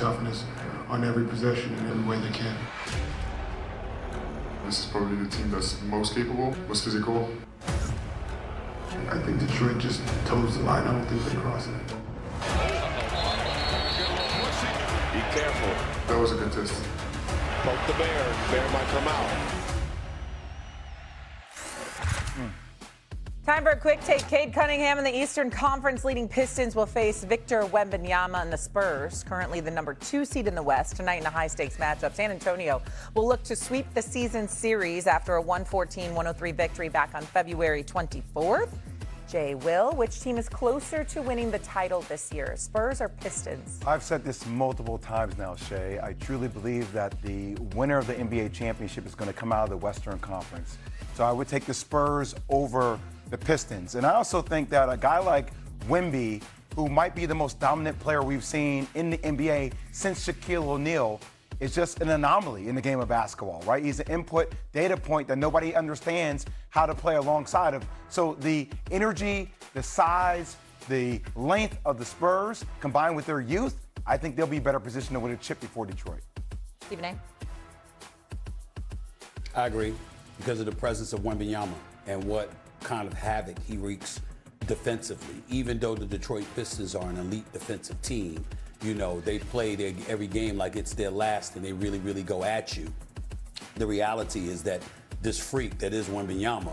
toughness on every possession in every way they can. This is probably the team that's most capable, most physical. I think Detroit just toes the line. I don't think they cross it. Be careful. That was a good test. Poke the bear. Bear might come out. Time for a quick take. Cade Cunningham and the Eastern Conference leading Pistons will face Victor Wembanyama and the Spurs, currently the number 2 seed in the West, tonight in a high-stakes matchup. San Antonio will look to sweep the season series after a 114-103 victory back on February 24th. Jay, which team is closer to winning the title this year, Spurs or Pistons? I've said this multiple times now, Shay. I truly believe that the winner of the NBA championship is going to come out of the Western Conference. So I would take the Spurs over the Pistons. And I also think that a guy like Wemby, who might be the most dominant player we've seen in the NBA since Shaquille O'Neal, is just an anomaly in the game of basketball, right? He's an input data point that nobody understands how to play alongside of. So the energy, the size, the length of the Spurs, combined with their youth, I think they'll be better positioned to win a chip before Detroit. Stephen A. I agree, because of the presence of Wembanyama and what kind of havoc he wreaks defensively. Even though the Detroit Pistons are an elite defensive team, you know, they play every game like it's their last and they really, really go at you. The reality is that this freak that is Wembanyama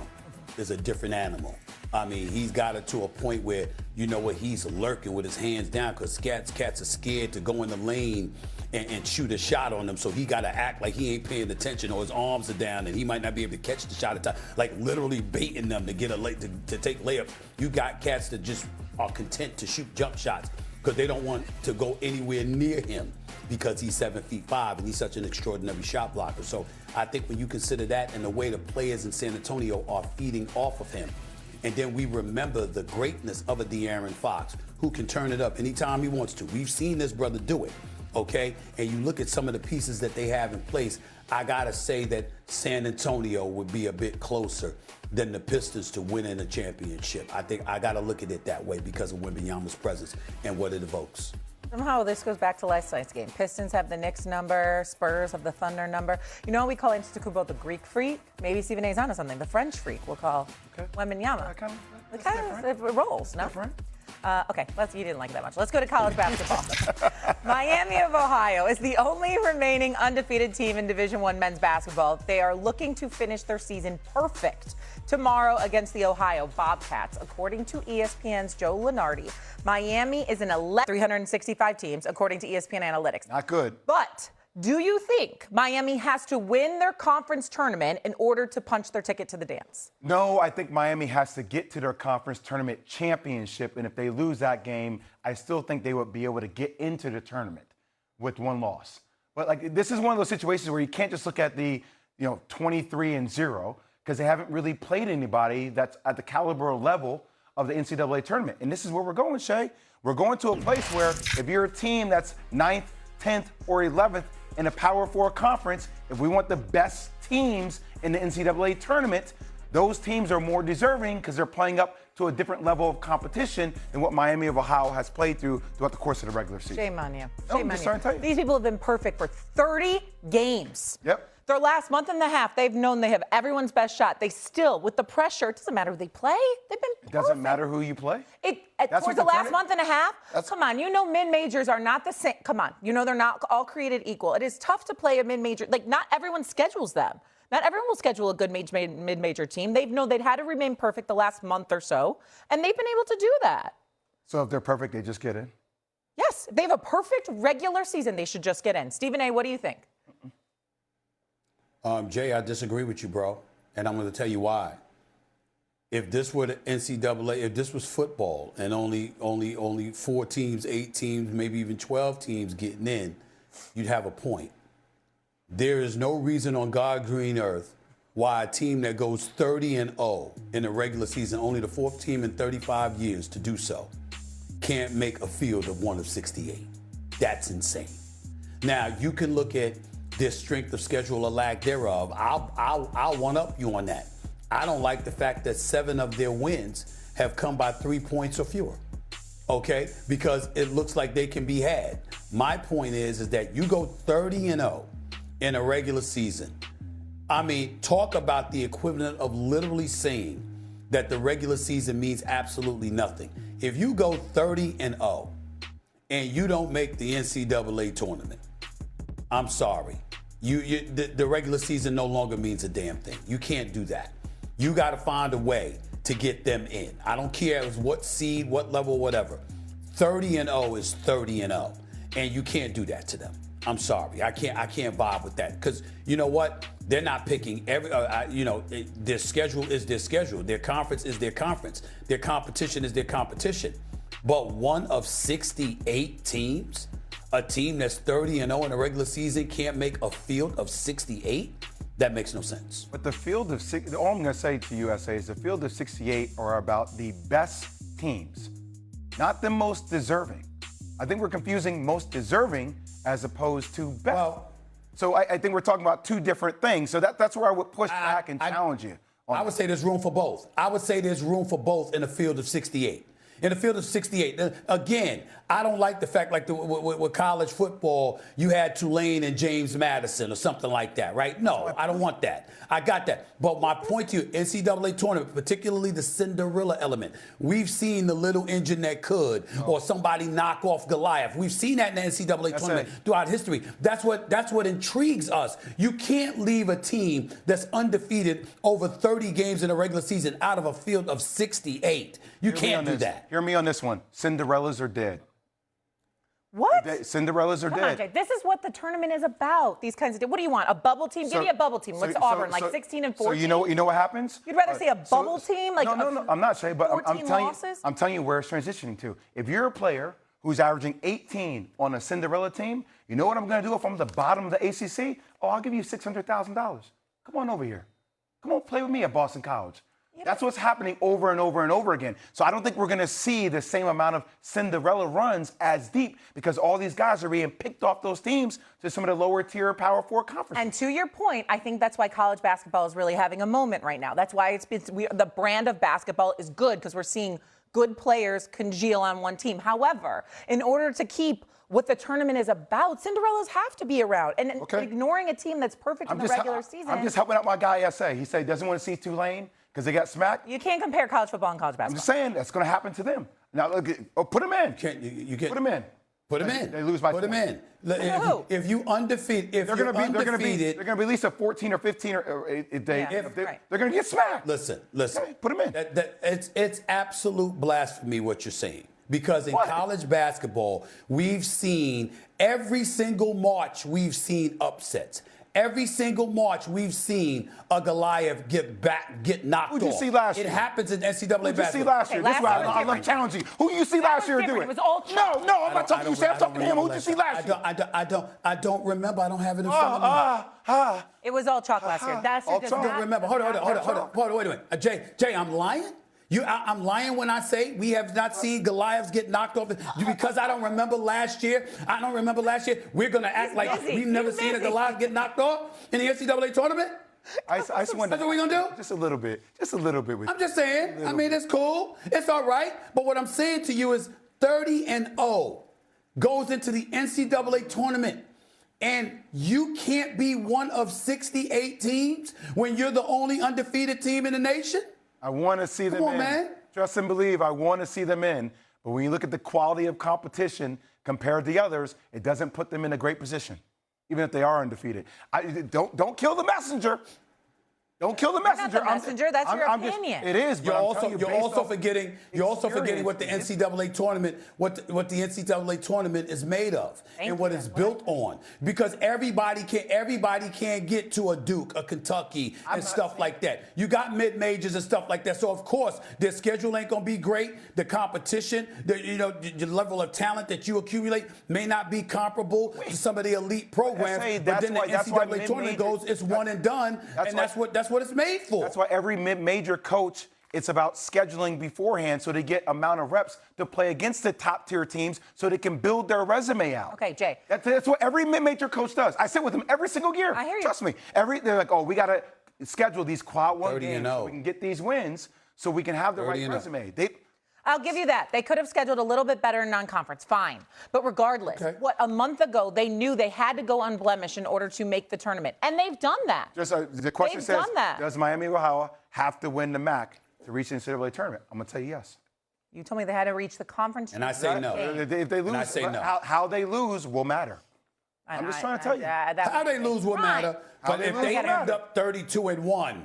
is a different animal. I mean, he's got it to a point where, you know what, he's lurking with his hands down because cats are scared to go in the lane and shoot a shot on them. So he got to act like he ain't paying attention, or his arms are down and he might not be able to catch the shot at time. Like literally baiting them to get to take layup. You got cats that just are content to shoot jump shots because they don't want to go anywhere near him because he's 7'5" and he's such an extraordinary shot blocker. So I think when you consider that and the way the players in San Antonio are feeding off of him, and then we remember the greatness of a De'Aaron Fox, who can turn it up anytime he wants to. We've seen this brother do it, okay? And you look at some of the pieces that they have in place, I gotta say that San Antonio would be a bit closer than the Pistons to winning a championship. I think I gotta look at it that way because of Wembanyama's presence and what it evokes. Somehow this goes back to last night's game. Pistons have the Knicks number, Spurs have the Thunder number. You know, we call Antetokounmpo the Greek freak. Maybe Stephen A's onto something. The French freak we'll call Wembanyama. It rolls, no? Different. Okay, you didn't like it that much. Let's go to college basketball. Miami of Ohio is the only remaining undefeated team in Division I men's basketball. They are looking to finish their season perfect tomorrow against the Ohio Bobcats. According to ESPN's Joe Lunardi, Miami is in 365 teams, according to ESPN Analytics. Not good. But do you think Miami has to win their conference tournament in order to punch their ticket to the dance? No, I think Miami has to get to their conference tournament championship, and if they lose that game, I still think they would be able to get into the tournament with one loss. But this is one of those situations where you can't just look at the 23-0 because they haven't really played anybody that's at the caliber level of the NCAA tournament. And this is where we're going, Shay. We're going to a place where if you're a team that's 9th, 10th, or 11th in a Power 4 conference, if we want the best teams in the NCAA tournament, those teams are more deserving because they're playing up to a different level of competition than what Miami of Ohio has played throughout the course of the regular season. Shame on you. I'm just trying to tell you. These people have been perfect for 30 games. Yep. Their last month and a half, they've known they have everyone's best shot. They still, with the pressure, it doesn't matter who they play. They've been perfect. It doesn't matter who you play? Towards the last month and a half, come on, mid-majors are not the same. Come on, they're not all created equal. It is tough to play a mid-major. Not everyone schedules them. Not everyone will schedule a good mid-major team. They've known they'd had to remain perfect the last month or so, and they've been able to do that. So if they're perfect, they just get in? Yes, they have a perfect regular season. They should just get in. Stephen A., what do you think? Jay, I disagree with you, bro, and I'm going to tell you why. If this were the NCAA, if this was football and only 4 teams, 8 teams, maybe even 12 teams getting in, you'd have a point. There is no reason on God's green earth why a team that goes 30-0 in the regular season, only the 4th team in 35 years to do so, can't make a field of 1 of 68. That's insane. Now, you can look at their strength of schedule or lack thereof. I'll one-up you on that. I don't like the fact that 7 of their wins have come by 3 points or fewer. okay? Because it looks like they can be had. My point is that you go 30-0 in a regular season. I mean, talk about the equivalent of literally saying that the regular season means absolutely nothing. If you go 30-0 and you don't make the NCAA tournament, I'm sorry. The regular season no longer means a damn thing. You can't do that. You got to find a way to get them in. I don't care what seed, what level, whatever. 30-0 is 30-0, and you can't do that to them. I'm sorry. I can't vibe with that because you know what? They're not picking every. Their schedule is their schedule. Their conference is their conference. Their competition is their competition. But one of 68 teams, a team that's 30-0 in a regular season can't make a field of 68? That makes no sense. But the field of all I'm going to say to USA is the field of 68 are about the best teams, not the most deserving. I think we're confusing most deserving as opposed to best. Well, so I think we're talking about two different things. So that's where I would push back and challenge you. I would say there's room for both. I would say there's room for both in a field of 68. In the field of 68, again, I don't like the fact with college football, you had Tulane and James Madison or something like that, right? No, I don't want that. I got that. But my point to you, NCAA tournament, particularly the Cinderella element, we've seen the little engine that could or somebody knock off Goliath. We've seen that in the NCAA tournament throughout history. That's what intrigues us. You can't leave a team that's undefeated over 30 games in a regular season out of a field of 68. You can't do that. Hear me on this one. Cinderellas are dead. What? Cinderellas are Come dead. on, Jay. This is what the tournament is about. These kinds of. What do you want? A bubble team? Give me a bubble team. What's Auburn? Like 16 and 14? So you know what happens? You'd rather say a bubble team? Like no. I'm not saying, but I'm telling you where it's transitioning to. If you're a player who's averaging 18 on a Cinderella team, you know what I'm going to do if I'm the bottom of the ACC? Oh, I'll give you $600,000. Come on over here. Come on, play with me at Boston College. That's what's happening over and over and over again. So I don't think we're going to see the same amount of Cinderella runs as deep because all these guys are being picked off those teams to some of the lower tier Power 4 conferences. And to your point, I think that's why college basketball is really having a moment right now. That's why the brand of basketball is good because we're seeing good players congeal on one team. However, in order to keep what the tournament is about, Cinderellas have to be around. And ignoring a team that's perfect in the regular season. I'm just helping out my guy, SA. He said he doesn't want to see Tulane because they got smacked. You can't compare college football and college basketball. I'm just saying that's going to happen to them. Now, look, put them in. Put them in. Put them in. They lose by 20. Put them in. If you undefeated, they're going to be at least a 14 or 15 they're going to get smacked. Listen. Okay, put them in. It's absolute blasphemy what you're saying. Because in college basketball, we've seen every single March, we've seen upsets. Every single March, we've seen a Goliath get knocked off. Who'd you see last year? It happens in NCAA basketball. Who'd you see last year? This is why I love challenging. Who you see last year do it? It was all No, I'm not talking to you. I'm talking to him. Who'd you see last year? I don't remember. I don't have it in front of me. It was all chalk last year. That's I don't remember. Hold on. Wait a minute. Jay, I'm lying? I'm lying when I say we have not seen Goliaths get knocked off because I don't remember last year. We're going to act like we've never seen a Goliath get knocked off in the NCAA tournament? That's what we're going to do? Just a little bit. I'm just saying. I mean, it's cool. It's all right. But what I'm saying to you is 30-0 goes into the NCAA tournament. And you can't be one of 68 teams when you're the only undefeated team in the nation? I want to see them in. Man. Trust and believe, I want to see them in. But when you look at the quality of competition compared to the others, it doesn't put them in a great position, even if they are undefeated. Don't kill the messenger. Don't kill the messenger. Not the messenger. That's your opinion. It is. You're also forgetting what the NCAA tournament, what the NCAA tournament is made of and what it's built on. Because everybody can't get to a Duke, a Kentucky, and stuff like that. You got mid-majors and stuff like that. So of course their schedule ain't gonna be great. The competition, the level of talent that you accumulate may not be comparable to some of the elite programs. But then the NCAA tournament goes, it's one and done, and that's what it's made for. That's why every mid-major coach, it's about scheduling beforehand so they get amount of reps to play against the top-tier teams so they can build their resume out. Okay, Jay. That's what every mid-major coach does. I sit with them every single year. I hear you. Trust me. They're like, we got to schedule these quad one games so we can get these wins so we can have the right resume. I'll give you that. They could have scheduled a little bit better in non-conference. Fine. But regardless, a month ago, they knew they had to go unblemished in order to make the tournament. And they've done that. Just the question says, does Miami of Ohio have to win the MAC to reach the NCAA tournament? I'm going to tell you yes. You told me they had to reach the conference. And I say no. If they lose, and I say no. How they lose will matter. I'm just trying to tell you. How they lose will matter. But if they end up 32-1,